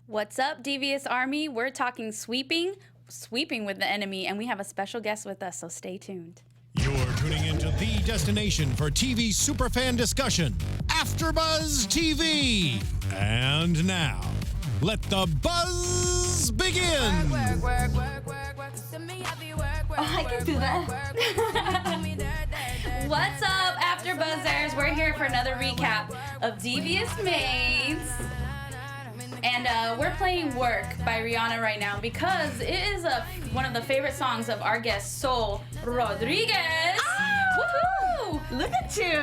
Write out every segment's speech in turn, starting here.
What's up, Devious Army? We're talking sweeping with the enemy, and we have a special guest with us, so stay tuned. You're tuning into the destination for TV superfan discussion, AFTERBUZZ TV. And now, let the buzz begin. I can do that. What's up, AfterBuzzers? We're here for another recap of Devious Maids. And we're playing Work by Rihanna right now because it is one of the favorite songs of our guest, Sol Rodriguez. Oh! Woohoo! Look at you.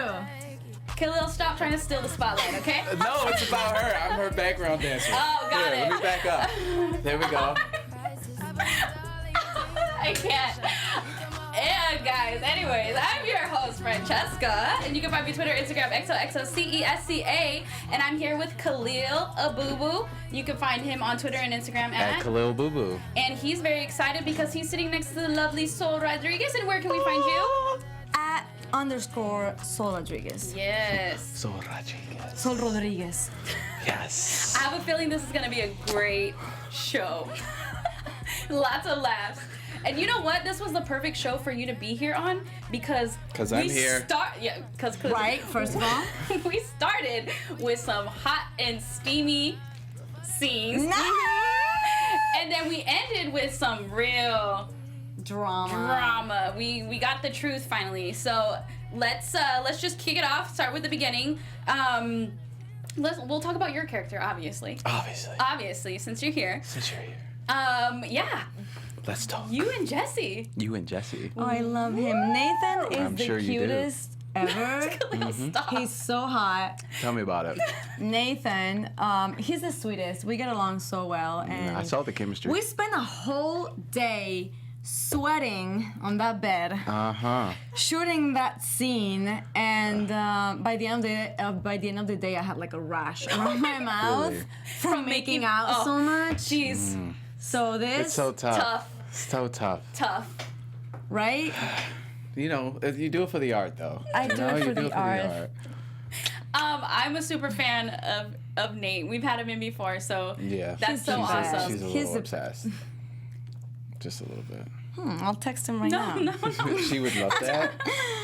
Khaliel, stop trying to steal the spotlight, okay? No, it's about her. I'm her background dancer. Oh, got it. Let me back up. There we go. I can't. Yeah, guys. Anyways, I'm your host, Francesca, and you can find me Twitter, Instagram, XOXOCESCA, and I'm here with Khaliel Abooboo. You can find him on Twitter and Instagram At Khaliel Abooboo. And he's very excited because he's sitting next to the lovely Sol Rodriguez. And where can we find you? At _Sol Rodriguez. Yes. Sol Rodriguez. Sol Rodriguez. Yes. I have a feeling this is going to be a great show. Lots of laughs. And you know what? This was the perfect show for you to be here on because I'm here. Right, first of all. We started with some hot and steamy scenes. Nice! And then we ended with some real drama. We got the truth finally. So let's just kick it off. Start with the beginning. We'll talk about your character, obviously. Obviously, since you're here. Yeah. Let's talk. You and Jesse. Oh, I love him. Nathan is I'm the sure you do. cutest ever. Stop. He's so hot. Tell me about it. Nathan, he's the sweetest. We get along so well. And I saw the chemistry. we spent a whole day sweating on that bed, shooting that scene, and by the end of the day, I had like a rash around my mouth Really? from making out so much. Jeez. So this, It's so tough. Tough. So tough. right? You know, you do it for the art, though. I do it You for do the it art. I'm a super fan of Nate. We've had him in before, so Yeah. that's so awesome. She's a He's little a- obsessed. Just a little bit. I'll text him right now. No. She would love that.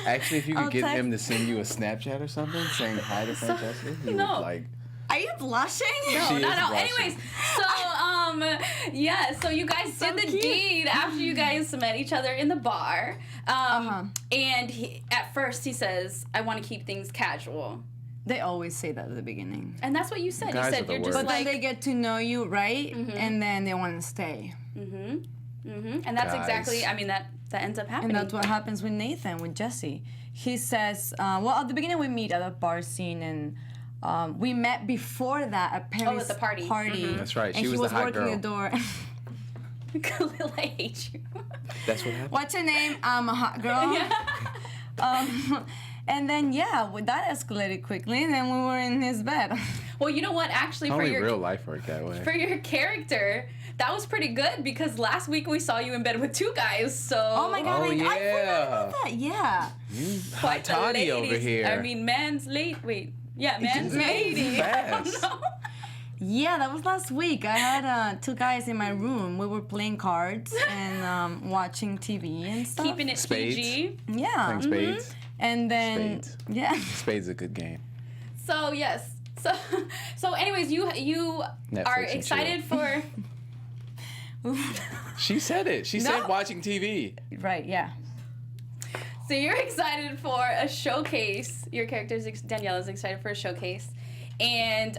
Actually, if you could I'll get text- him to send you a Snapchat or something saying hi to Francesca, he No. would like. Are you blushing? She is blushing. Anyways, so you guys did the deed after you guys met each other in the bar. And at first he says, I want to keep things casual. They always say that at the beginning. And that's what you said. Guys You are said the you're just worst. But like, then they get to know you, right? And then they want to stay. and that's Guys. exactly, I mean, that ends up happening. And that's what happens with Nathan, with Jesse. He says, well, at the beginning we meet at a bar scene, and we met before that at Perry's at the party. That's right. And She he was the hot working girl. the door. Khaliel, I hate you. That's what happened. What's your name? I'm a hot girl. And then, that escalated quickly, and then we were in his bed. Well, you know what? Actually, Only real life work that way. for your character, that was pretty good because last week we saw you in bed with two guys. So Oh my God, Oh, I forgot yeah. about that. Yeah. quite the Toddy over ladies. here. I mean, man's lady. Fast. Yeah, that was last week. I had two guys in my room. We were playing cards and watching TV and stuff. Keeping it Spades. PG. Yeah. Playing spades. And then, Spades. yeah. Spades is a good game. So yes. So anyways, you Netflix are and excited for. She said it. She said watching TV. Right, yeah. So you're excited for a showcase. Your character Danielle is excited for a showcase, and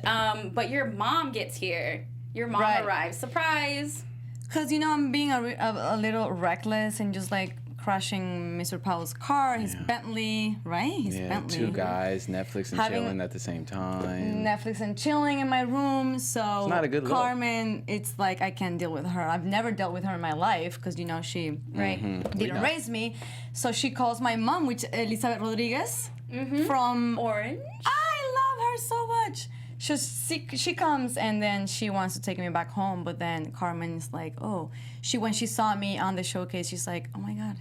but your mom gets here. Your mom Right. arrives. Surprise. Because, I'm being a little reckless and just like crashing Mr. Powell's car, his Bentley, right? His Yeah, Bentley. two guys, Netflix and Having- chilling at the same time. Netflix and chilling in my room. So It's not a good look. Carmen, it's like I can't deal with her. I've never dealt with her in my life because she didn't raise me. So she calls my mom, which Elizabeth Rodriguez from Orange. I love her so much. She comes and then she wants to take me back home, but then Carmen's like, when she saw me on the showcase, she's like, oh my God,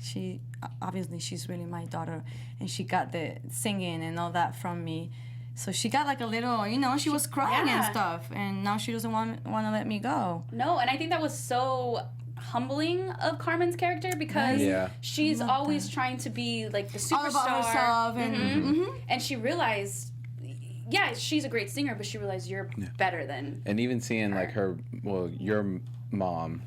obviously she's really my daughter, and she got the singing and all that from me. So she got like a little, she was crying and Yeah. stuff, and now she doesn't want to let me go. No, and I think that was so humbling of Carmen's character because Yeah. she's always trying to be like the superstar. All about herself, and And she realized, yeah, she's a great singer, but she realized you're better than. And even seeing like your mom,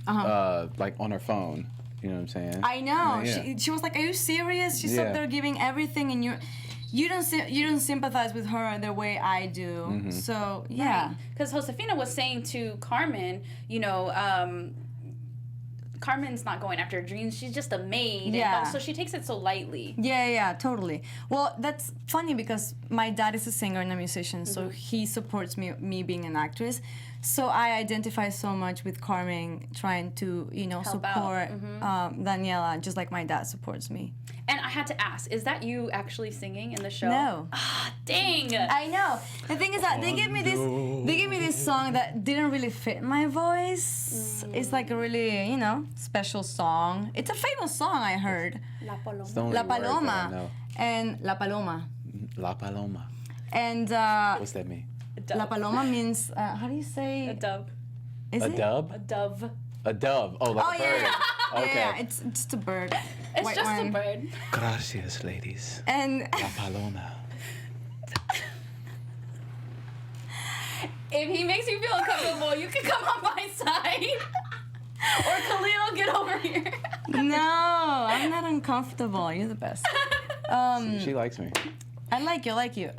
like on her phone. You know what I'm saying? I know. Yeah. She was like, "Are you serious?" She's up there giving everything, and you don't sympathize with her the way I do. So yeah, Because Josefina was saying to Carmen, Carmen's not going after her dreams. She's just a maid. Yeah. So she takes it so lightly. Yeah, totally. Well, that's funny because my dad is a singer and a musician, so he supports me being an actress. So I identify so much with Carmen trying to, support Daniela, just like my dad supports me. And I had to ask, is that you actually singing in the show? No. Ah, dang. I know. The thing is that they gave me this song that didn't really fit my voice. It's like a really, special song. It's a famous song I heard. La Paloma. It's the only La word that I Paloma. know. And La Paloma. La Paloma. And What's that mean? A dove. La Paloma means, how do you say? A dove. Is A it? dove? A dove. A dove. Oh, like a bird. Okay. Yeah, it's just a bird. It's White just one. a bird. Gracias, ladies. And La Paloma. If he makes you feel uncomfortable, you can come on my side. Or Khaliel, get over here. no, I'm not uncomfortable. You're the best. She likes me. I like you.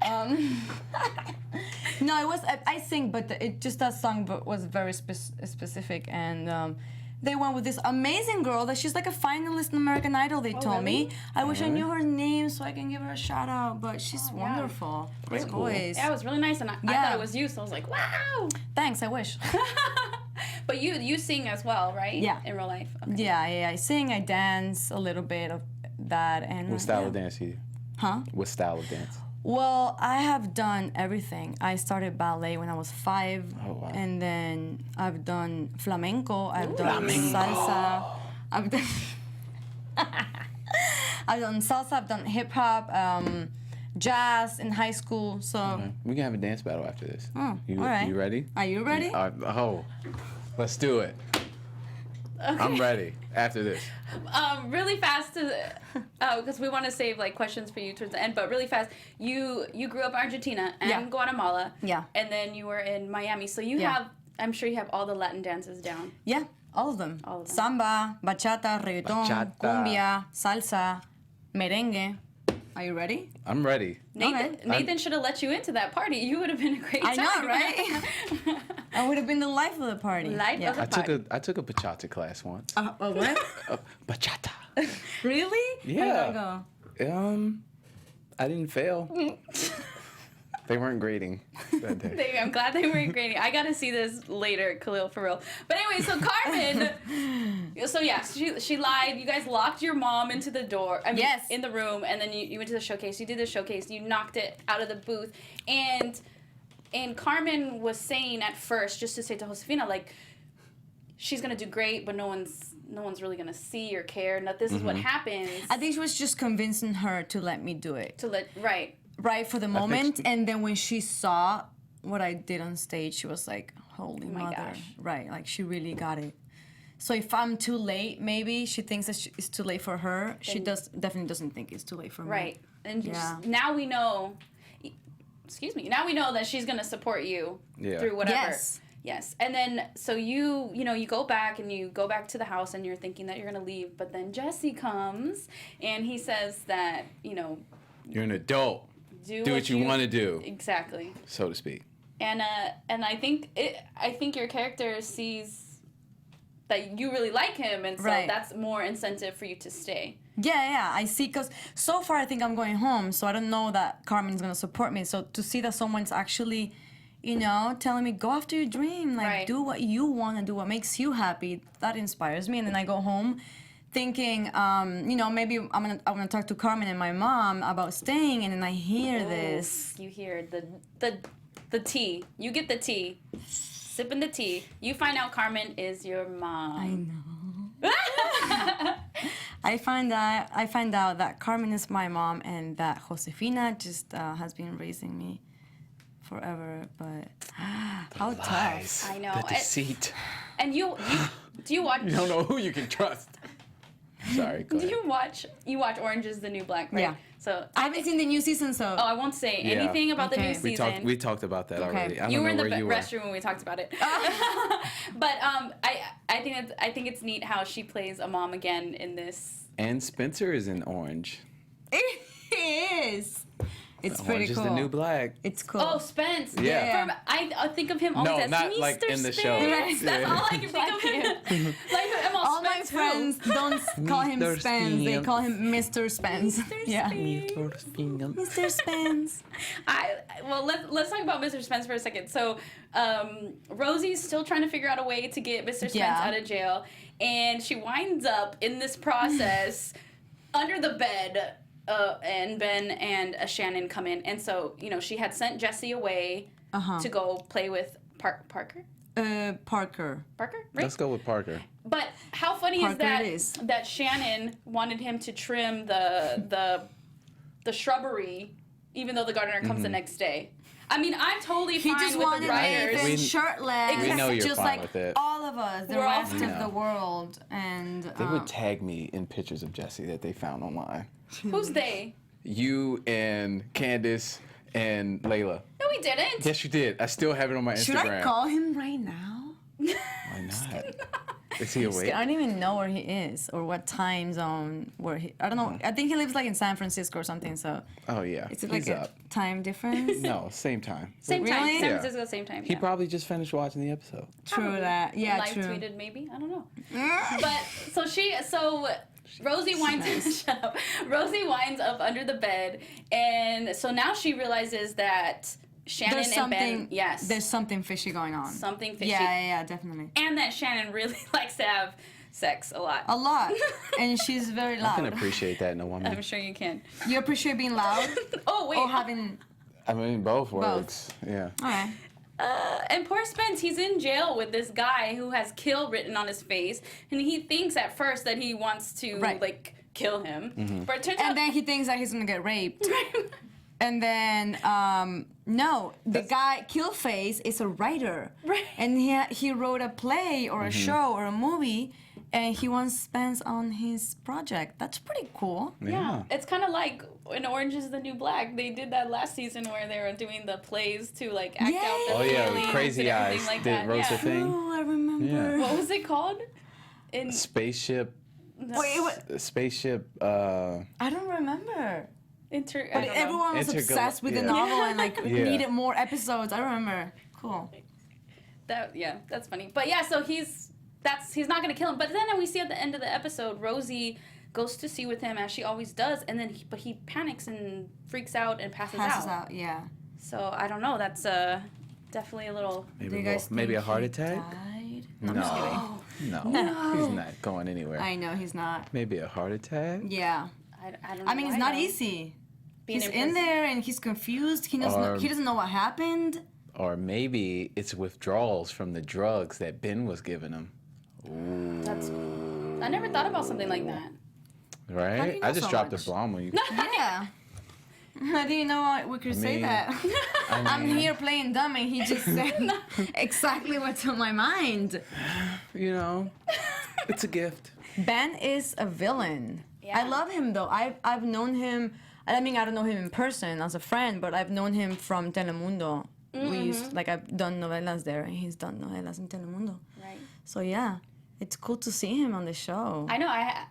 No, it was I sing, but that song was very specific, and they went with this amazing girl that she's like a finalist in American Idol. They told me. I wish I knew her name so I can give her a shout out, but she's wonderful. Great voice. Yeah, it was really nice, and I thought it was you, so I was like, wow. Thanks. I wish. But you sing as well, right? Yeah. In real life. Okay. Yeah. I sing. I dance a little bit of that, and What style of dance do you do? Huh? What style of dance? Well, I have done everything. I started ballet when I was 5, and then I've done flamenco. I've done salsa. I've done salsa. I've done hip hop, jazz in high school. So We can have a dance battle after this. all right. You ready? Are you ready? Let's do it. Okay. I'm ready after this. Really fast, because we want to save like questions for you towards the end. But really fast, you grew up in Argentina and Guatemala. Yeah. And then you were in Miami, so I'm sure you have all the Latin dances down. Yeah, all of them. All of them. Samba, bachata, reggaeton, Bachata. cumbia, salsa, merengue. Are you ready? I'm ready. Nathan should have let you into that party. You would have been a great I time. know, right? I would have been the life of the party. Life of the I took a bachata class once. What? Bachata. Really? Yeah. How did that go? I didn't fail. They weren't grading that day. I'm glad they weren't grading. I got to see this later, Khaliel, for real. But anyway, so Carmen, so yeah, she lied. You guys locked your mom into the door. Yes. In the room, and then you went to the showcase. You did the showcase. You knocked it out of the booth, and Carmen was saying at first, just to say to Josefina, like, she's gonna do great, but no one's really gonna see or care. Now this is what happens. I think she was just convincing her to let me do it. Right for the moment, and then when she saw what I did on stage, she was like, "Holy mother!" gosh. Right, like she really got it. So if I'm too late, maybe she thinks that it's too late for her. She definitely doesn't think it's too late for me. Right, and now we know. Excuse me. Now we know that she's gonna support you through whatever. Yes. And then so you go back to the house and you're thinking that you're gonna leave, but then Jesse comes and he says that You're an adult. Do what you want to do. Exactly. So to speak. And I think your character sees that you really like him, and so that's more incentive for you to stay. Yeah, I see. Because so far I think I'm going home, so I don't know that Carmen's gonna support me. So to see that someone's actually, telling me go after your dream, like do what you want to do, what makes you happy, that inspires me. And then I go home thinking, maybe I'm gonna talk to Carmen and my mom about staying, and then I hear this. You hear the tea. You get the tea. Sipping the tea. You find out Carmen is your mom. I know. I find out that Carmen is my mom, and that Josefina just has been raising me forever, but how tough. Lies, I know. the deceit. And you do you watch? You don't know who you can trust. Sorry, go Do ahead. you watch Orange is the New Black, right? Yeah. So I haven't seen the new season, so. I won't say anything about the new Okay. season. We talked about that already. I don't You were know in the where you were. restroom when we talked about it. But I think it's neat how she plays a mom again in this. And Spencer is in Orange. It is. It's pretty Orange cool. is the New Black. It's cool. Oh, Spence. Yeah. I think of him always No, as not Mr. like in the show. Spence. That's Yeah. all I can think of him. Like I'm All my Spence who? friends don't call him Mr. Spence. They Spence. call him Mr. Spence. Yeah. Spence. Mr. Spence. Well, let's talk about Mr. Spence for a second. So, Rosie's still trying to figure out a way to get Mr. Spence out of jail, and she winds up in this process under the bed. And Ben and Shannon come in, and so she had sent Jesse away to go play with Parker. Parker. Right? Let's go with Parker. But how funny Parker is that it is. that Shannon wanted him to trim the shrubbery, even though the gardener comes the next day. I mean, I'm totally He fine just with wanted the writers. Nathan shirtless. We know you're just fine like with it. all of us, the We're all rest fine. of the world, and They would tag me in pictures of Jesse that they found online. Who's they? You and Candace and Layla. No, we didn't. Yes, you did. I still have it on my should Instagram. I call him right now? Why not? Is he awake? I don't even know where he is or what time zone where he. I don't know. I think he lives like in San Francisco or something. So Oh yeah, is it he's like up. a time difference? No, same time. Same time. Really? San Yeah. Francisco, same time. He yeah. probably just finished watching the episode. True that. Yeah, Live true. tweeted maybe. I don't know. But so Rosie winds shut up. Rosie winds up under the bed, and so now she realizes that Shannon There's and something. Ben, There's something fishy going on. something fishy, Yeah, definitely. and that Shannon really likes to have sex a lot. A lot, and she's very I can loud. appreciate that in a woman. I'm sure you can. You appreciate being loud Oh wait. or having. I mean, both works. Yeah. All right. And poor Spence, he's in jail with this guy who has kill written on his face, and he thinks at first that he wants to Right. kill him, but it turns And out. then he thinks that he's gonna get raped. And then, no, the guy, Killface, is a writer. Right. And he wrote a play or a show or a movie, and he wants Spence on his project. That's pretty cool. Yeah, it's kind of like in Orange is the New Black. They did that last season where they were doing the plays to like act out the Oh yeah, feelings Crazy and Eyes everything like did that. wrote the Yeah. thing. Oh, I remember. Yeah. What was it called? In Spaceship. Wait, Spaceship. I don't remember. I But don't know. everyone was obsessed with the yeah. novel and like Yeah. needed more episodes. I remember. Cool. That's funny. But yeah, so he's not gonna kill him. But then we see at the end of the episode, Rosie goes to see with him as she always does, and then he panics and freaks out and passes out. Yeah. So I don't know. That's definitely a little. Do you guys Maybe a think heart he attack? died? No. No, he's not going anywhere. I know he's not. Maybe a heart attack. Yeah. I don't know. I mean, it's why, not though. easy. Being He's in in prison. there and he's confused. He doesn't know what happened. Or maybe it's withdrawals from the drugs that Ben was giving him. I never thought about something like that. Right? How do you know I just so dropped much? a bomb on you. Yeah. I didn't know we could say mean, that. I'm here playing dumb and he just said exactly what's on my mind. You know, it's a gift. Ben is a villain. Yeah. I love him though. I've known him. I mean, I don't know him in person as a friend, but I've known him from Telemundo. I've done novelas there, and he's done novelas in Telemundo. Right. So yeah, it's cool to see him on the show. I know. I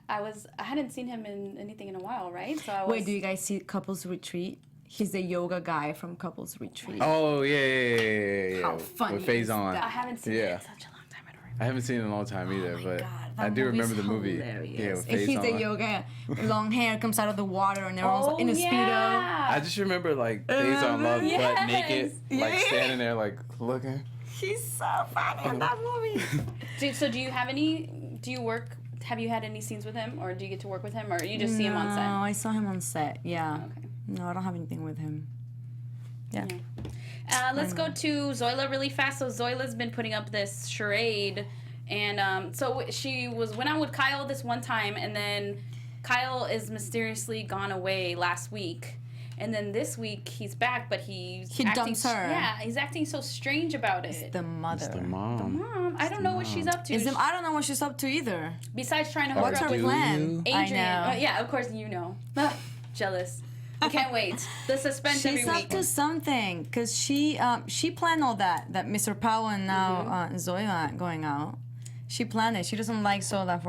hadn't seen him in anything in a while, right? So I was. Wait, do you guys see Couples Retreat? He's the yoga guy from Couples Retreat. Oh, yeah. How funny With is Faison. that? I haven't seen it Yeah. in such a long time. I don't remember. I haven't seen it in a long time either, but God, I that do movie's remember the movie. hilarious. Yeah, with If he's the Faison. yoga, long hair comes out of the water, and everyone's in a speedo. I just remember like Faison Love Yes. butt naked, like Yeah. standing there like looking. He's so funny in that movie. So do you have any? Do you work? Have you had any scenes with him, or do you get to work with him, or you just see him on No, set? I saw him on set. Yeah. Okay. No, I don't have anything with him. Yeah. Let's go to Zoila really fast. So Zoila's been putting up this charade, and so she went out with Kyle this one time, and then Kyle is mysteriously gone away last week, and then this week he's back, but he dumps her. Yeah, he's acting so strange about it. It's the mother. It's the mom. I don't know what she's up to. I don't know what she's up to either. Besides trying to hook What's her her up with plan? Adrian. I know. Yeah, of course you know. Jealous. I can't wait. The suspense every She's week. up to something because she planned all that Mr. Powell and now Zoila going out. She planned it. She doesn't like Zoila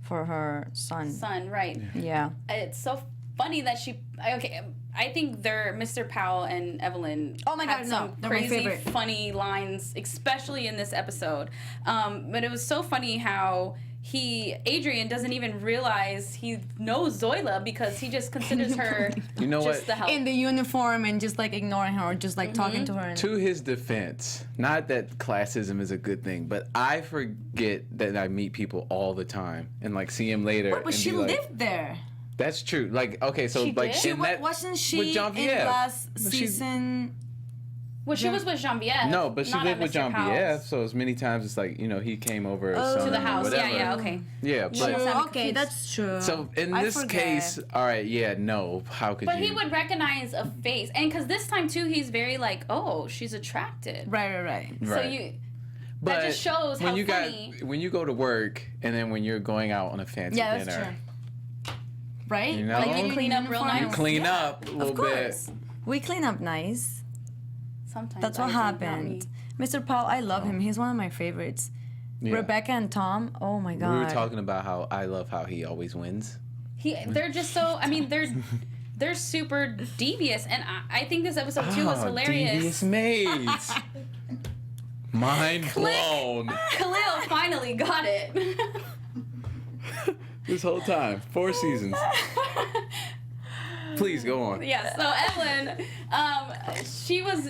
for her son. Son, right. Yeah. It's so funny that I think they're Mr. Powell and Evelyn. Oh my had God, some no, they're my crazy favorite. funny lines, especially in this episode. But it was so funny how Adrian doesn't even realize he knows Zoila because he just considers her You know just what? the help. In the uniform and just like ignoring her or just like talking to her. To his defense, not that classism is a good thing, but I forget that I meet people all the time and like see him later. But and she be like, lived there. That's true. Like, okay, so She like did? in that, Wasn't she with in Jean-Pierre. last But she- season? Well, she was with Genevieve. No, but she not lived at with Mr. Jean-Pierre, Powell's. so as many times it's like, he came over or To something, the house. whatever. Yeah, okay. Yeah, must but have Okay, confused. that's true. so in I this forget. case, all right, yeah, no, how could But you? he would recognize a face. And because this time, too, he's very like, oh, she's attracted. Right. So Right. that just shows when how you funny. when you go to work and then when you're going out on a fancy Yeah, that's dinner, true. Right? You know? Like you clean up real nice. you clean Yeah. up a little Of course. We clean up nice. Sometimes That's I what do, not happened. me. Mr. Powell, I love him. He's one of my favorites. bit. Yeah. Rebecca and Tom, oh my God. We were talking about how I love how he always wins. They're just so. I mean, they're super devious, and I think this episode 2 was hilarious. Devious Maids. Mind blown. Khaliel finally got it. This whole time, 4 seasons. Please go on. Yeah, so Evelyn,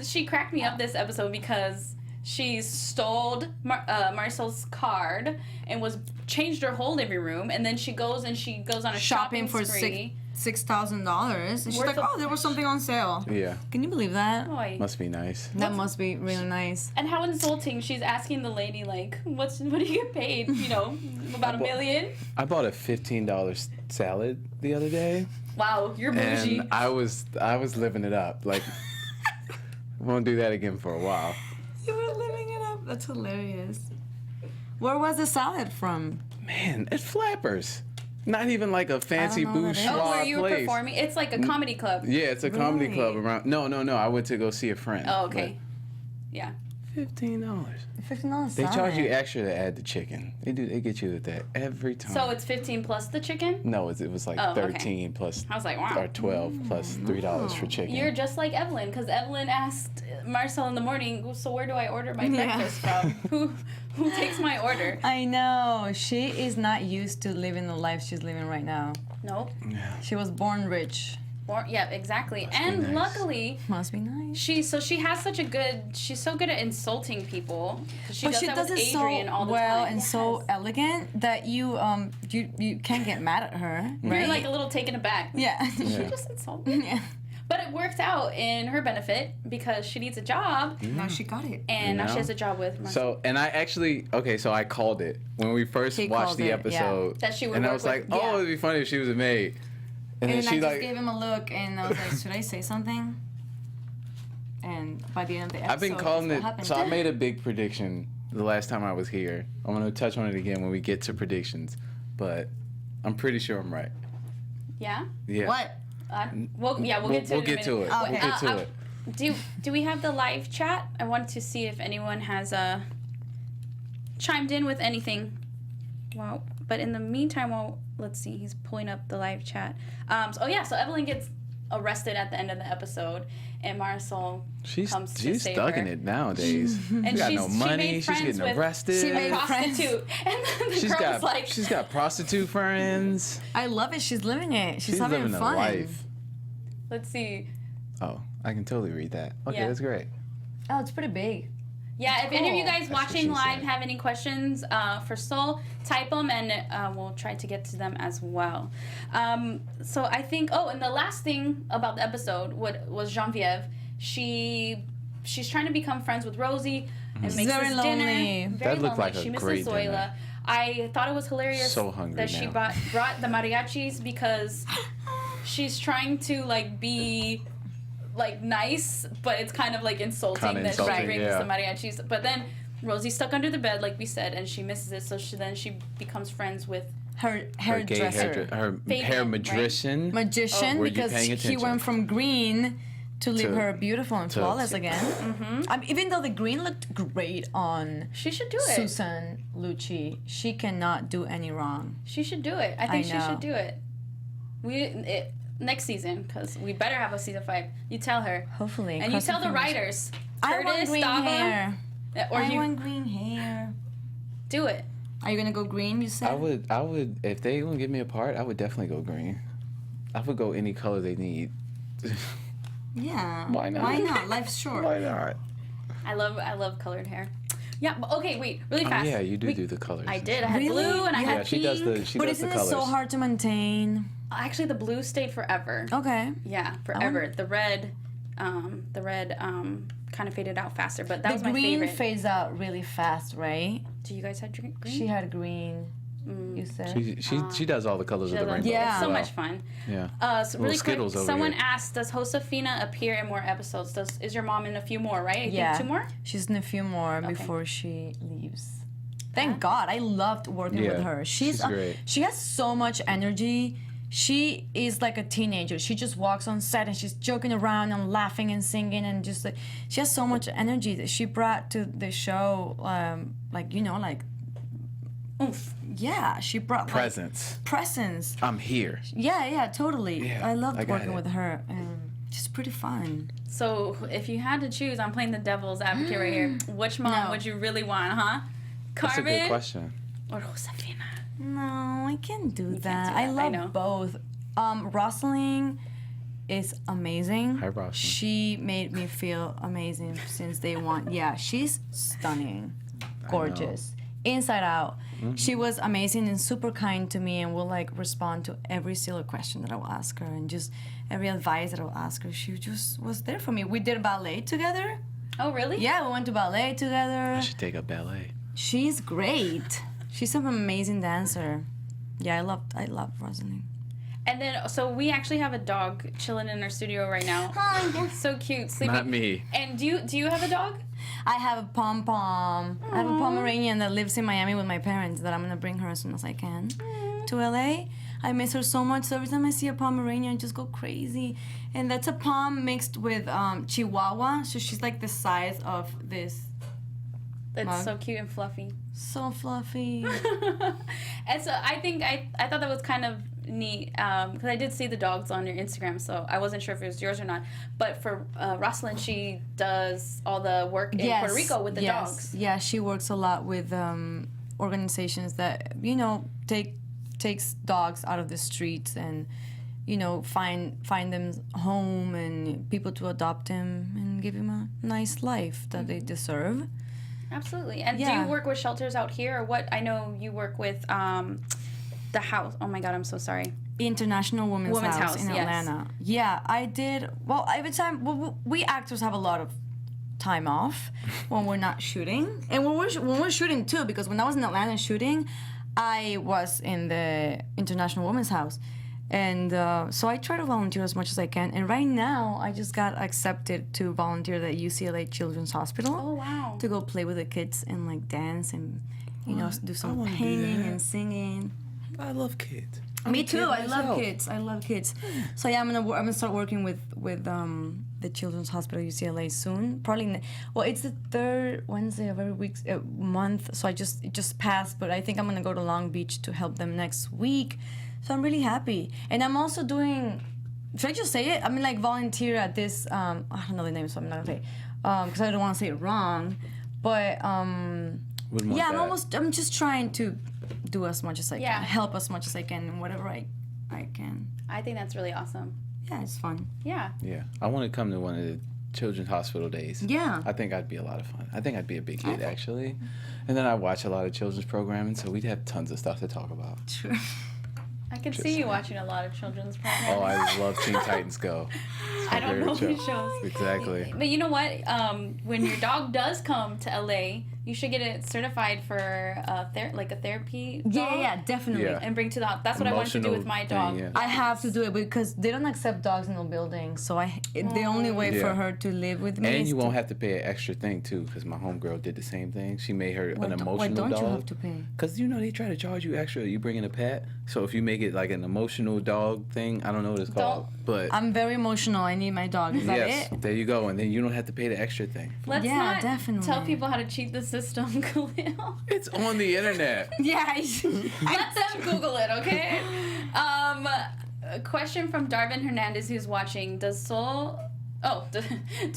she cracked me up this episode because she stole Marisol's card and changed her whole living room, and then she goes on a shopping for spree. $6,000. And she's Worth like, of- there was something on sale. Yeah, Can you believe that? Boy. must be nice. That must be really nice. And how insulting! She's asking the lady like, what do you get paid? About $1 million. I bought a $15 salad the other day, Wow, you're bougie. and I was living it up. Like, won't do that again for a while. You were living it up. That's hilarious. Where was the salad from? Man, at Flappers. Not even like a fancy know what that is. bourgeois Oh, where you were place. performing? It's like a comedy club. Yeah, it's a comedy club Really? around. No. I went to go see a friend. Oh, okay. Yeah. But $15. $15 They salad. charge you extra to add the chicken. They get you with that every time. So it's 15 plus the chicken? No, it was like Oh, okay. 13 plus I was like, wow. or 12 plus $3 for chicken. You're just like Evelyn, because Evelyn asked Marisol in the morning, so where do I order my breakfast from? Who takes my order? I know. She is not used to living the life she's living right now. Nope. She was born rich. Yeah, exactly. And nice. luckily, Must be nice. she's so good at insulting people. She But does she that does with it Adrian so all the well time. and so elegant that you can't get mad at her, right? You're like a little taken aback. yeah. She just insulted. yeah. But it worked out in her benefit because she needs a job, Now she got it. and now she know? has a job with Marisol. So, and I actually, so I called it when we first He watched called the it, episode. That she would and I work was like, with- oh, yeah. it'd be funny if she was a maid. And And then I she just like, gave him a look, and I was like, should I say something? And by the end of the episode, I've been calling that's it. what happened. So I made a big prediction the last time I was here. I'm gonna touch on it again when we get to predictions, but I'm pretty sure I'm right. Yeah? Yeah. What? We'll get to We'll it. get to it. Okay. We'll get to it. Do we have the live chat? I wanted to see if anyone has chimed in with anything. Well, but in the meantime, let's see. He's pulling up the live chat. So Evelyn gets arrested at the end of the episode, and Marisol comes to She's save stuck her. in it nowadays. And she got no she money. made She's friends getting with- arrested. She A made prostitute, and then the girl was like, she's got prostitute friends. I love it. She's living it. She's, She's having living fun. a life. let's see. Oh, I can totally read that. Okay, Yeah. that's great. Oh, it's pretty big. Yeah, if any of you Cool. guys That's what watching she live said. have any questions for Sol, type them and we'll try to get to them as well. So I think, and the last thing about the episode was Genevieve. She's trying to become friends with Rosie and makes very this lonely. dinner. Very That looked lonely. like a She misses great Zoila. dinner. I thought it was hilarious So hungry that she now. brought the mariachis because she's trying to be like nice, but it's kind of like insulting Kinda that she insulting, brings yeah. the mariachis. But then Rosie's stuck under the bed, like we said, and she misses it. So she becomes friends with Her gay hairdresser. her Fabian, hair right? magician. Magician, Were you because paying he attention? went from green to leave To- her beautiful and to- flawless again. Even though the green looked great on she should do it. Susan Lucci, she cannot do any wrong. She should do it. I think she know. should do it. Next season, because we better have a season 5. You tell her. Hopefully. And you tell the writers. I want Curtis, green Dava, hair. Or I you want green hair. do it. Are you gonna go green? You said. I would, if they gonna give me a part, I would definitely go green. I would go any color they need. Yeah. Why not? Why not? Life's short. Why not? I love colored hair. Yeah, but okay, wait, really Oh, fast. yeah, you do the colors. I did. I had Really? blue and I Yeah, had Yeah, she pink. does the But isn't it colors. so hard to maintain? Actually, the blue stayed forever. Okay. Yeah, forever. The red kind of faded out faster, but that The was my green favorite. fades out really fast, right? Do you guys have green? She had green. You said. She does all the colors of the rainbow. Yeah. It's so Wow. much fun. Yeah. So really quick, Skittles over someone here. asked, does Josefina appear in more episodes? Is your mom in a few more, right? I Yeah. think 2 more? She's in a few more Okay. before she leaves. Thank God. I loved working with Yeah, her. she's great. She has so much energy. She is like a teenager. She just walks on set and she's joking around and laughing and singing and just like she has so much energy that she brought to the show. Like Oof. yeah, she brought Presents. presence. I'm here. Yeah, totally. Yeah, I loved I got working it. with her and she's pretty fun. So if you had to choose, I'm playing the devil's advocate right here. Which mom No. would you really want, huh? That's a Carmen good question. or Josefina? No, I can't do that. that. I I love know. both. Rosalind is amazing. Hi, Rosalind. She made me feel amazing since day one. Yeah, she's stunning, gorgeous, inside out. She was amazing and super kind to me, and will like respond to every single question that I will ask her, and just every advice that I will ask her. She just was there for me. We did ballet together. Oh, really? Yeah, we went to ballet together. I should take up ballet. She's great. She's an amazing dancer. Yeah, I love Rosalind. And then, so we actually have a dog chilling in our studio right now. Oh, yeah. So cute, sleeping. Not me. And do you have a dog? I have a pom-pom. I have a Pomeranian that lives in Miami with my parents that I'm going to bring her as soon as I can to LA. I miss her so much, so every time I see a Pomeranian, I just go crazy. And that's a Pom mixed with Chihuahua, so she's like the size of this. That's Mug. so cute and fluffy. So fluffy. And so I think I thought that was kind of neat because I did see the dogs on your Instagram, so I wasn't sure if it was yours or not. But for Rosalind, she does all the work in Puerto Rico with the dogs. Yeah, she works a lot with organizations that takes dogs out of the streets and find them home and people to adopt them and give them a nice life that they deserve. Absolutely. And do Yeah. you work with shelters out here or what? I know you work with the house. Oh my God, I'm so sorry. International Women's House in yes. Atlanta. Yeah, I did. Well, every time we actors have a lot of time off when we're not shooting, and when we're shooting too. Because when I was in Atlanta shooting, I was in the International Women's House, and so I try to volunteer as much as I can. And right now, I just got accepted to volunteer at UCLA Children's Hospital. Oh, wow. To go play with the kids and like dance and do some wanna do painting that. and singing. I love kids. Me too. I love myself. kids. I love kids. So yeah, I'm gonna start working with the Children's Hospital UCLA soon. Probably. It's the third Wednesday of every month. So it just passed, but I think I'm gonna go to Long Beach to help them next week. So I'm really happy, and I'm also doing. Should I just say it? I mean, like volunteer at this. I don't know the name, so I'm not gonna say, because I don't want to say it wrong. But Wouldn't want yeah, that. I'm just trying to do as much as I Yeah. can, help as much as I can, in whatever I can. I think that's really awesome. Yeah, it's fun. Yeah. Yeah, I want to come to one of the children's hospital days. Yeah. I think I'd be a lot of fun. I think I'd be a big kid actually, and then I watch a lot of children's programming, so we'd have tons of stuff to talk about. True. I can see you watching a lot of children's programs. Oh, I love Teen Titans Go. I don't know favorite these show. shows. Exactly. But you know what? When your dog does come to LA, you should get it certified for like a therapy dog. Yeah, definitely. Yeah. And bring to the house. That's what I wanted to do with my dog. Yeah. I have to do it because they don't accept dogs in the building. So the only way for Yeah. her to live with me And is you won't have to pay an extra thing too, because my homegirl did the same thing. She made her an emotional why don't dog. you have to pay? Because they try to charge you extra. You bring in a pet, so if you make it like an emotional dog thing, I don't know what it's called, but I'm very emotional. I need my dog. Is that yes, it? there you go. And then you don't have to pay the extra thing. Let's Yeah, not definitely. tell people how to cheat the system, Khaliel. It's on the internet. Yeah. Let them Google it, okay? A question from Darvin Hernandez, who's watching. Do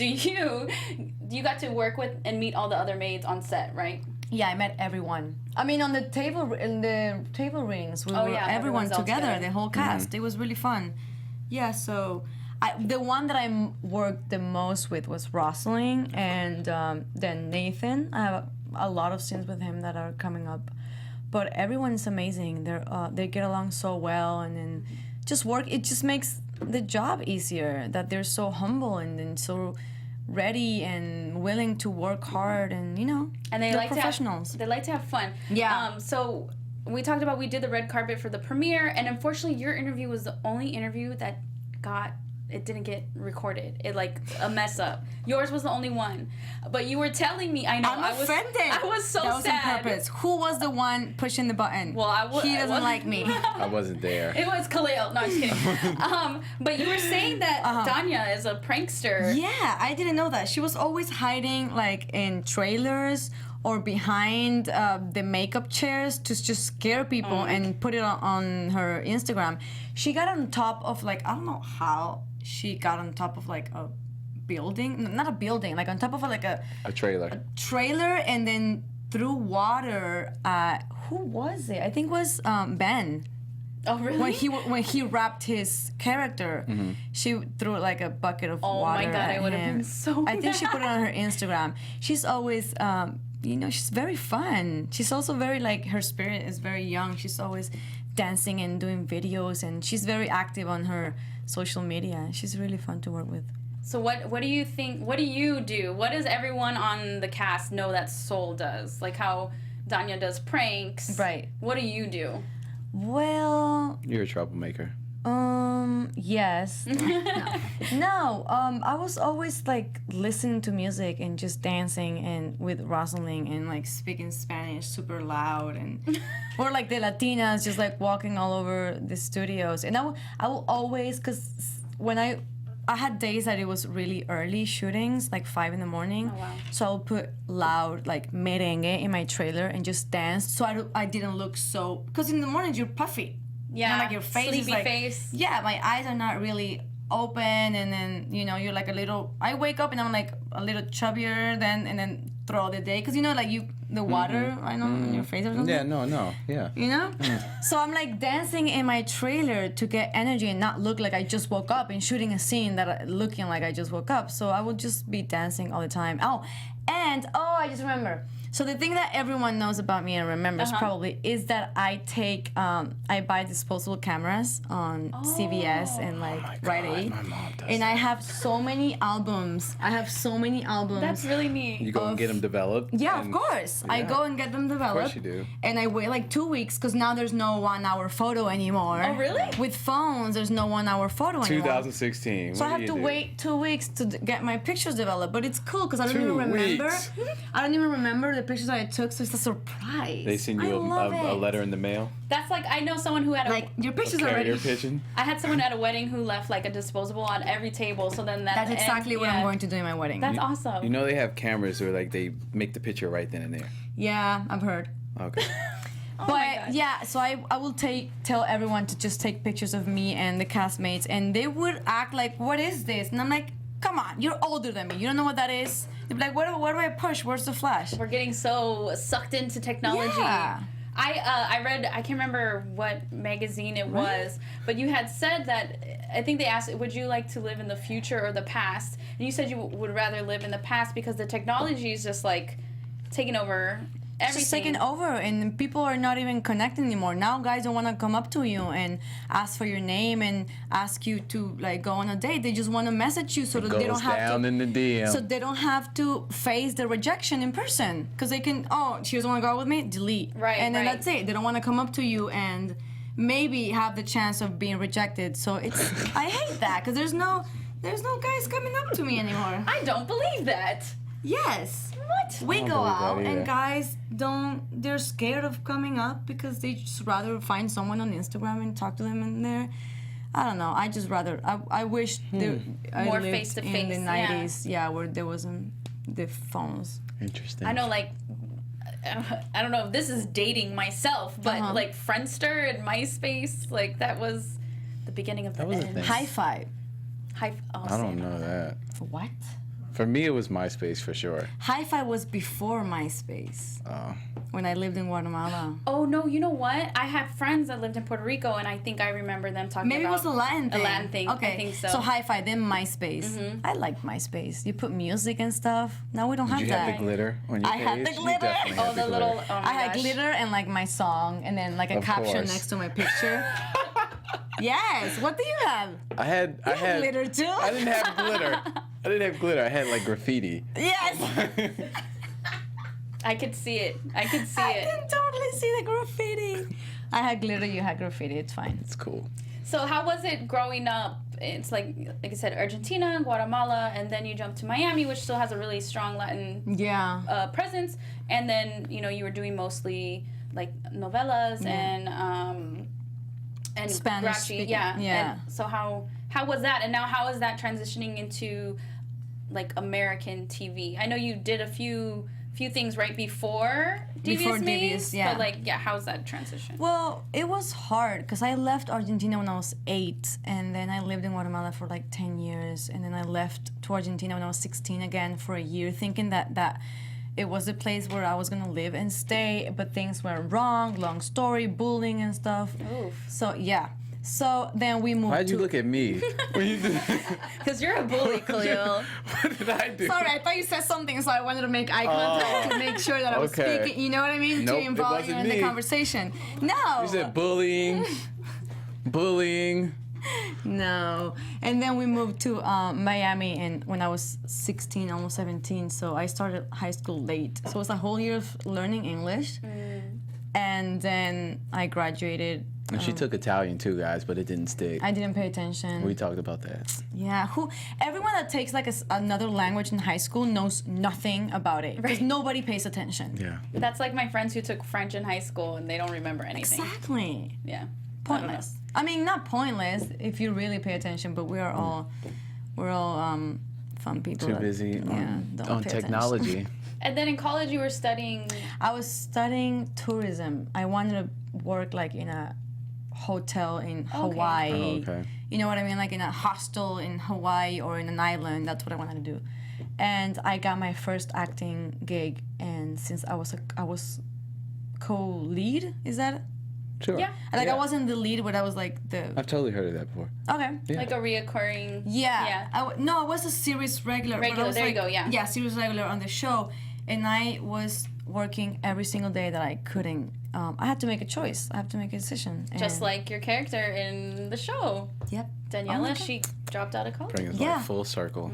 you got to work with and meet all the other maids on set, right? Yeah, I met everyone. I mean, in the table readings, we were yeah, everyone everyone's all together, together. the whole cast. It was really fun. Yeah, so the one that I worked the most with was Rosalind, and then Nathan. I have a lot of scenes with him that are coming up, but everyone is amazing. They get along so well, and then just work. It just makes the job easier. That they're so humble and then so ready and willing to work hard, and And they they're like professionals. they like to have fun. Yeah. So we talked about we did the red carpet for the premiere, and unfortunately, your interview was the only interview that didn't get recorded. It like a mess up. Yours was the only one, but you were telling me. I know. I'm offended. I was so that was sad. on purpose. Who was the one pushing the button? Well, He I doesn't wasn't- like me. I wasn't there. It was Khaliel. No, I'm just kidding. But you were saying that Danya is a prankster. Yeah, I didn't know that. She was always hiding like in trailers or behind the makeup chairs to just scare people and put it on her Instagram. She got on top of like, I don't know how she got on top of like a building, not a building, like on top of like a trailer, and then threw water at, who was it? I think it was Ben. Oh, really? When he wrapped his character, she threw like a bucket of Oh water. my God, I at would have him. been so I think she mad. put it on her Instagram. She's always, she's very fun. She's also very like, her spirit is very young. She's always dancing and doing videos, and she's very active on her social media. She's really fun to work with. So what do you think? What do you do? What does everyone on the cast know that Soul does? Like how Danya does pranks. Right. What do you do? Well, you're a troublemaker. Yes. No, I was always like listening to music and just dancing and with Rosalind and like speaking Spanish super loud and or like the Latinas just like walking all over the studios. And I will always, because when I had days that it was really early shootings, like 5 in the morning. Oh, wow. So I'll put loud like merengue in my trailer and just dance. So I didn't look so, because in the mornings you're puffy. Yeah. Like your face is sleepy like, face. yeah, my eyes are not really open, and then you're like a little. I wake up and I'm like a little chubbier then throughout the day, because like the water I know in your face or something. Yeah, no, yeah. So I'm like dancing in my trailer to get energy and not look like I just woke up and shooting a scene that looking like I just woke up. So I would just be dancing all the time. I just remember. So the thing that everyone knows about me and remembers probably is that I buy disposable cameras on CVS and like Rite Aid. My mom does. And I have so many albums. That's really neat. You go and get them developed. Yeah, and- of course. I yeah. go and get them developed. you do. And I wait like 2 weeks because now there's no 1 hour photo anymore. Oh, really? With phones, there's no 1 hour photo anymore. 2016. So I what have do to you do? wait 2 weeks to get my pictures developed, but it's cool because I don't 2 even remember. weeks. I don't even remember the pictures that I took, so it's a surprise. They send I you love a it. letter in the mail. That's like I know someone who had a Like your pictures are Carrier ready. pigeon. I had someone at a wedding who left like a disposable on every table. So then That's exactly what I'm going to do in my wedding. That's awesome. You know they have cameras where like they make the picture right then and there. Yeah, I've heard. Okay. Oh my But God. yeah, so I will tell everyone to just take pictures of me and the castmates, and they would act like, "What is this?" And I'm like, "Come on, you're older than me. You don't know what that is." They'd be like, "Where do I push? Where's the flash?" We're getting so sucked into technology. Yeah. I read, I can't remember what magazine it was, but you had said that, I think they asked, would you like to live in the future or the past? And you said you would rather live in the past because the technology is just like taking over everything. just taken over, and people are not even connecting anymore. Now guys don't want to come up to you and ask for your name and ask you to like go on a date. They just want to message you so that they don't have down to. in the DM. So they don't have to face the rejection in person, because they can. Oh, she doesn't want to go out with me. Delete. Right. And then right. that's it. They don't want to come up to you and maybe have the chance of being rejected. So it's. I hate that because there's no guys coming up to me anymore. I don't believe that. Yes. What? We don't go believe that out either. and guys they're scared of coming up because they just rather find someone on Instagram and talk to them in there. I don't know. I just rather, I wish I More lived face-to-face, in the yeah. 90s, where there wasn't the phones. Interesting. I know, like, I don't know if this is dating myself, but like Friendster and MySpace, like that was the beginning of the was a end. thing. Hi-Fi. I don't know that. What? For me, it was MySpace for sure. Hi-Fi was before MySpace. Oh. When I lived in Guatemala. Oh no, you know what? I had friends that lived in Puerto Rico, and I think I remember them talking Maybe it about was a Latin thing. A Latin thing. Okay. I think so. So Hi-Fi, then MySpace. I liked MySpace. You put music and stuff. Now we don't have Did you that. have the glitter on your I page? had the You glitter. definitely Oh, had the little. glitter. Oh my I had gosh. glitter and like my song, and then like a Of caption course. next to my picture. Yes. What do you have? I had glitter too? I didn't have glitter. I didn't have glitter. I had like graffiti. Yes. I could see it. I could see I it. can totally see the graffiti. I had glitter. You had graffiti. It's fine. It's cool. So how was it growing up? It's like I said, Argentina, Guatemala, and then you jumped to Miami, which still has a really strong Latin Yeah. presence. And then you were doing mostly like novellas and Spanish Grachi, speaking, yeah. yeah. And so how was that? And now how is that transitioning into like American TV? I know you did a few things right before Devious Maids, yeah. but like how's that transition? Well, it was hard because I left Argentina when I was 8, and then I lived in Guatemala for like 10 years, and then I left to Argentina when I was 16 again for a year, thinking that it was a place where I was gonna live and stay, but things went wrong, long story, bullying and stuff. Oof. So yeah. So then we moved Why'd you to... look at me? When you did Because you're a bully, Khaliel. What did I do? Sorry, I thought you said something, so I wanted to make eye contact to make sure that I was okay. speaking. You know what I mean? Nope, to it involve you wasn't in the me. conversation. No. You said bullying. Bullying. No. And then we moved to Miami and when I was 16, almost 17. So I started high school late. So it was a whole year of learning English. And then I graduated. And she took Italian too, guys, but it didn't stick. I didn't pay attention. We talked about that. Yeah, everyone that takes like another language in high school knows nothing about it because Right. nobody pays attention. Yeah. That's like my friends who took French in high school and they don't remember anything. Exactly. Yeah. Pointless. I mean, not pointless if you really pay attention, but we're all fun people. Too that, busy don't on pay attention. technology. And then in college you were studying. I was studying tourism. I wanted to work like in a hotel in Hawaii. Oh, okay. You know what I mean? Like in a hostel in Hawaii or in an island. That's what I wanted to do. And I got my first acting gig. And since I was co-lead, is that? Sure. Yeah. Like Yeah. I wasn't the lead, but I was like the. I've totally heard of that before. Okay. Yeah. Like a reoccurring. Yeah. Yeah. No, I was a series regular. but I Regular, was there you like, go, yeah. Yeah, series regular on the show. And I was working every single day that I couldn't. I had to make a choice. I have to make a decision. Just And- like your character in the show. Yep. Daniela, Oh my God. she dropped out of college. Bring us Yeah. like full circle.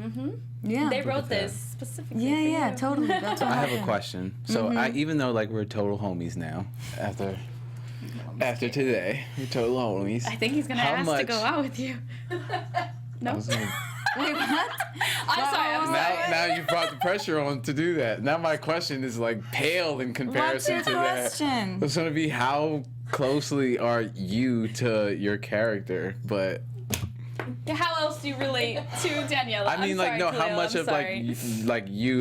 Yeah. They wrote at that. this specifically. Yeah, for yeah, you. totally. That's what I have a happened. question. So even though like we're total homies now, after today, we're total homies. I think he's gonna How ask to much- go out with you. No. I was gonna- Wait, what? I'm sorry. I'm sorry. now you brought the pressure on to do that. Now my question is like pale in What's comparison your to that. question? It's gonna be how closely are you to your character? But Yeah, how else do you relate to Daniela? I mean, I'm like, sorry, no, how Khaliel, much I'm of sorry.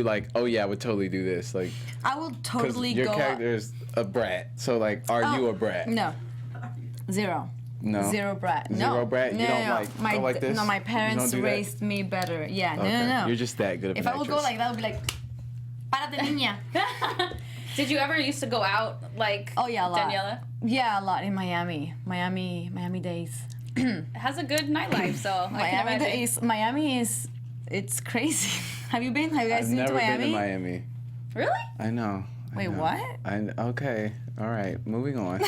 like, oh yeah, I would totally do this, like, I will because totally your go. character is a brat. So like, are you a brat? No. Zero. No. Zero brat. No. Zero brat? You No, don't no, like- my, don't like this? No, my You parents don't do that? raised me better. Yeah, Okay. no. You're just that good of If an I would go actress. like that, I would be like, párate, niña. Did you ever used to go out like Oh, yeah, a lot. Daniela? Yeah, a lot in Miami. Miami days. It has a good nightlife, so I can Miami imagine. days. Miami is, it's crazy. Have you been? Have you guys I've been never to Miami? been to Miami. Really? I know. Wait, what? Okay. All right. Moving on.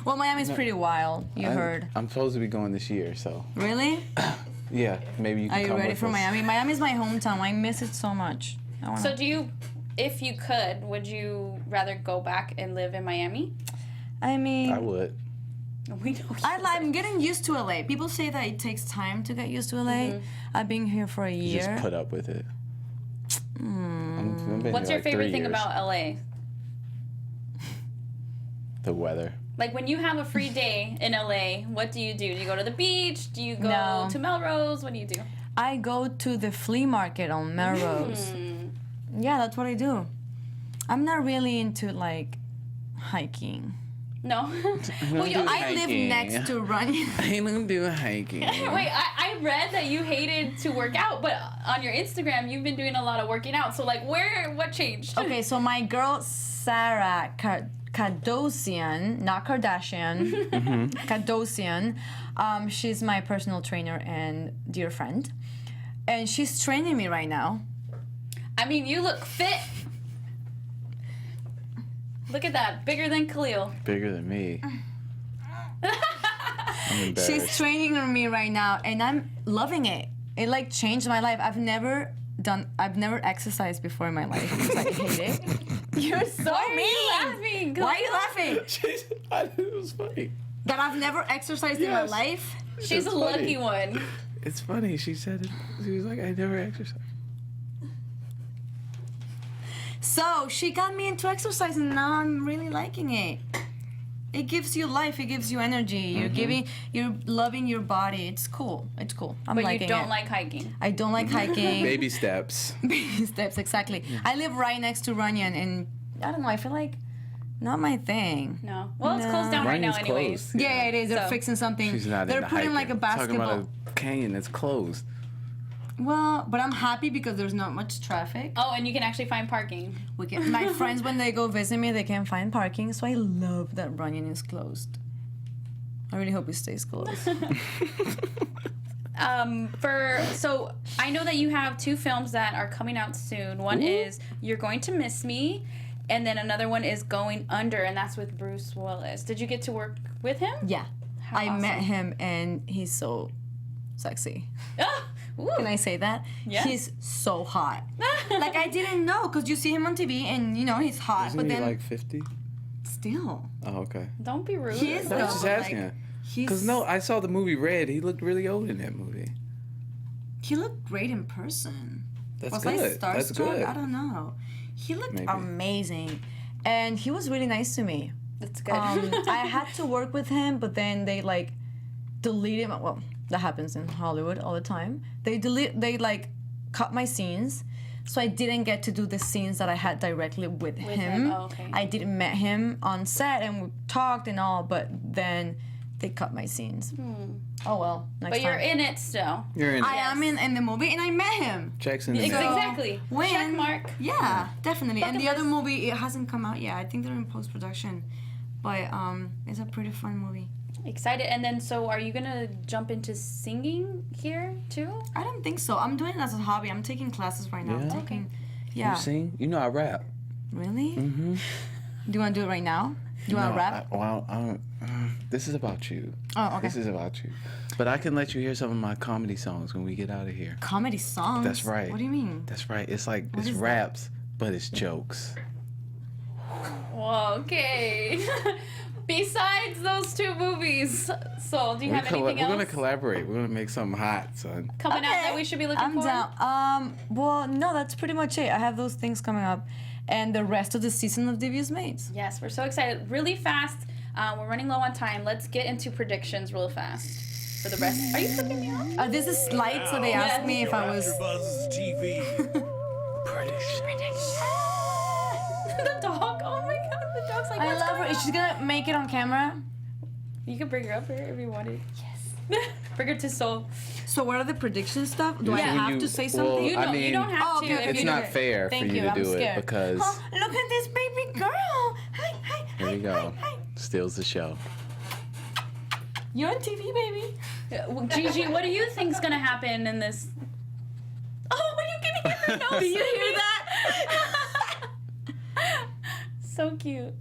Well, Miami's pretty wild. You heard. I'm supposed to be going this year, so. Really? Yeah, maybe you can Are you come ready with for us. Miami? Miami's my hometown. I miss it so much. So do you, if you could, would you rather go back and live in Miami? I mean, I would. We know. I'm getting used to LA. People say that it takes time to get used to LA. I've been here for a year. Just put up with it. I've been What's here your like favorite 3 thing years. about LA? The weather. Like when you have a free day in LA, what do you do? Do you go to the beach? Do you go to Melrose? What do you do? I go to the flea market on Melrose. Yeah, that's what I do. I'm not really into like hiking. No. Well, I live next to running. I don't do hiking. Wait, I read that you hated to work out, but on your Instagram you've been doing a lot of working out. So like, what changed? Okay, so my girl Sarah Kadosian, not Kardashian, Kadosian, she's my personal trainer and dear friend, and she's training me right now. I mean, you look fit. Look at that, bigger than Khaliel. Bigger than me. I'm embarrassed. She's training me right now, and I'm loving it. It like changed my life. I've never exercised before in my life because I hate it. You're so mean. Laughing? Why are you laughing? It was funny. That I've never exercised in my life? She's It's a funny. lucky one. It's funny. She said it. She was like, I never exercise. So she got me into exercise, and now I'm really liking it. It gives you life. It gives you energy. You're loving your body. It's cool. It's cool. I'm But liking you don't it. like hiking. I don't like hiking. Baby steps. Baby steps, exactly. I live right next to Runyon, and I don't know. I feel like not my thing. No. Well, it's closed down right now, Runyon's anyways. closed. Yeah, it is. They're So- fixing something. She's not They're into putting hiking. like a Talking basketball. about a canyon that's closed. Well, but I'm happy because there's not much traffic. Oh, and you can actually find parking. My friends, when they go visit me, they can't find parking, so I love that Runyon is closed. I really hope it stays closed. So I know that you have 2 films that are coming out soon. One is You're Going to Miss Me, and then another one is Going Under, and that's with Bruce Wallace. Did you get to work with him? Yeah. How I met awesome. him, and he's so sexy. Ah, ooh. Can I say that? Yeah. He's so hot. Like, I didn't know, because you see him on TV, and, he's hot. Isn't but he then, like 50? still. Oh, okay. Don't be rude. He is, I was though. just Like, asking. he's, Because, no, I saw the movie Red. He looked really old in that movie. he looked great in person. That's Was good. I starstruck? That's good. I don't know. He looked Maybe. amazing. And he was really nice to me. That's good. I had to work with him, but then they like deleted my, well, that happens in Hollywood all the time. They cut my scenes, so I didn't get to do the scenes that I had directly with him. Oh, okay. I didn't met him on set and we talked and all, but then they cut my scenes. Oh well, next But you're time. in it still. You're in I am in the movie and I met him. Jackson. the Ex- Man. Exactly. When, Check mark. Yeah, definitely. And the Bucket other list. movie, it hasn't come out yet. I think they're in post-production. But it's a pretty fun movie. Excited. And then, so are you gonna jump into singing here too? I don't think so. I'm doing it as a hobby. I'm taking classes right now. Yeah? I'm taking, You yeah. sing? You know I rap. Really? Mm-hmm. Do you want to do it right now? Do you want to rap? This is about you. Oh, okay. This is about you. But I can let you hear some of my comedy songs when we get out of here. Comedy songs? That's right. What do you mean? That's right. It's like, it's is that? raps, but it's jokes. Well, okay. Besides those 2 movies, so do you have anything We're else gonna collaborate. We're gonna make something hot, son. coming out that we should be looking I'm for? down. Well, no, that's pretty much it. I have those things coming up. And the rest of the season of Devious Maids. Yes, we're so excited. Really fast. We're running low on time. Let's get into predictions real fast for the rest. Are you flipping me off? This is light, so they asked me if I was... AfterBuzz TV. The dog. Oh my god, the dog's like, I what's love her. going Is she gonna make it on camera? You can bring her up here if you wanted. Yes. Bring her to Seoul. So what are the prediction stuff? Do I Yeah. have You- to say well, something? You I don't. You mean, don't have Oh, to. okay, if okay. It's you not do it. fair Thank for you you, to I'm do it scared. because Oh, look at this baby girl. Hi, hi, here we hi, go. hi, hi. Steals the show. You're on TV, baby. Well, Gigi, what do you think's gonna happen in this? Oh, you can hear her nose. Do you hear that? So cute.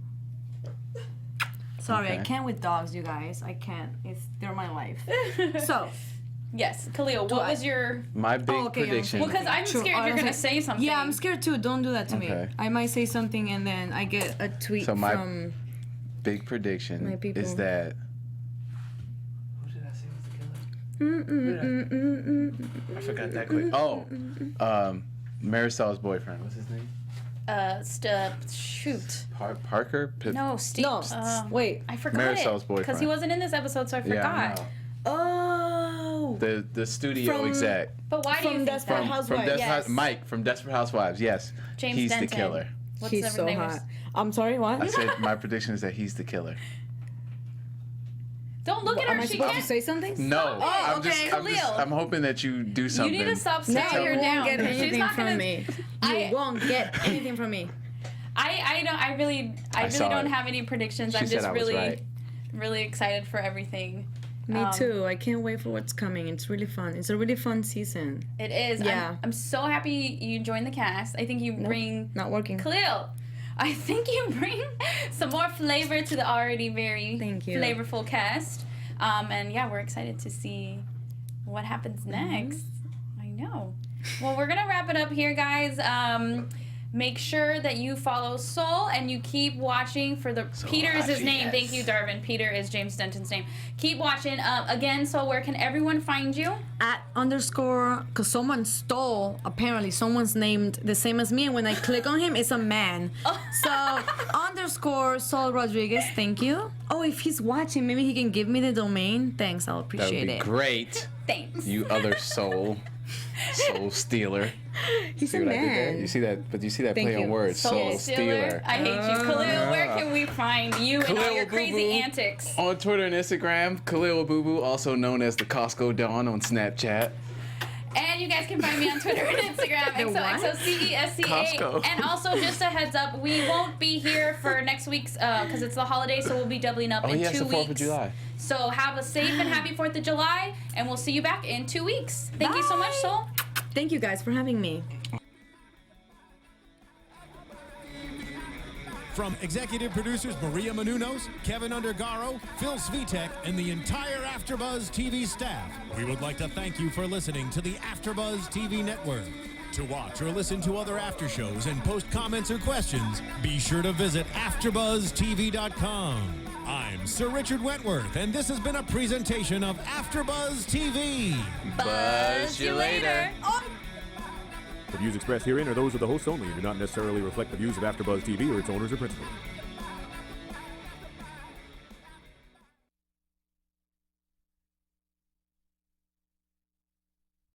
Sorry, Okay. I can't with dogs, you guys. I can't. They're my life. So, Yes, Khaliel, what was your... My big okay, I'm prediction. Well, because I'm True. scared Oh, you're going to okay. say something. yeah, I'm scared too. Don't do that to me. Okay. I might say something and then I get a tweet So my- from. big prediction My people. is that. Who did I say was the killer? I forgot that quick. Oh, Marisol's boyfriend. What's his name? Shoot. Parker? No, Steve. No, wait. I forgot Marisol's it. Because boyfriend. he wasn't in this episode, so I forgot. Yeah, I know. Oh. The studio From- exec. But why do you From think Desperate that? Housewives. From Yes. Mike from Desperate Housewives. Yes, James he's Denton. the killer. What's He's the so name? hot. I'm sorry, what? I said my prediction is that he's the killer. Don't look at Am her. I She supposed to can't. say something? No, Oh, I'm just, okay. I'm just, Khaliel. I'm hoping that you do something. You need to stop Now sitting you her won't down. get She's anything not from gonna. me. I- You won't get anything from me. I really saw don't it. have any predictions. She I'm said just I was really, right. really excited for everything. Me too. I can't wait for what's coming. It's really fun. It's a really fun season. It is. Yeah. I'm so happy you joined the cast. I think you bring Not working. Khaliel. I think you bring some more flavor to the already very Thank you. flavorful cast. And yeah, we're excited to see what happens next. I know. Well, we're gonna wrap it up here, guys. Make sure that you follow Soul and you keep watching for the. Peter is his name. yes. Thank you, Darvin. Peter is James Denton's name. Keep watching. Again, Soul, where can everyone find you? At underscore, because someone stole, apparently, someone's named the same as me, and when I click on him, it's a man. So, underscore Sol Rodriguez, thank you. Oh, if he's watching, maybe he can give me the domain. Thanks, I'll That would appreciate be it. great. Thanks. You other soul stealer. He's See a what I did there? man. You see that? But you see that Thank play on you. words? Soul stealer. I hate you. Khaliel, where can we find you and all Khaliel your crazy Abooboo. antics? On Twitter and Instagram, Khaliel Abooboo, also known as the Costco Don on Snapchat. And you guys can find me on Twitter and Instagram, XOXOCESCA. Costco. And also, just a heads up, we won't be here for next week's, because it's the holiday, so we'll be doubling up in 2 it's the weeks. 4th of July. So have a safe and happy 4th of July, and we'll see you back in 2 weeks. Thank you so much, Soul. Thank you guys for having me. From executive producers Maria Menounos, Kevin Undergaro, Phil Svitek, and the entire AfterBuzz TV staff, we would like to thank you for listening to the AfterBuzz TV network. To watch or listen to other after shows and post comments or questions, be sure to visit AfterBuzzTV.com. I'm Sir Richard Wentworth, and this has been a presentation of AfterBuzz TV. Buzz you later. The views expressed herein are those of the hosts only and do not necessarily reflect the views of AfterBuzz TV or its owners or principals.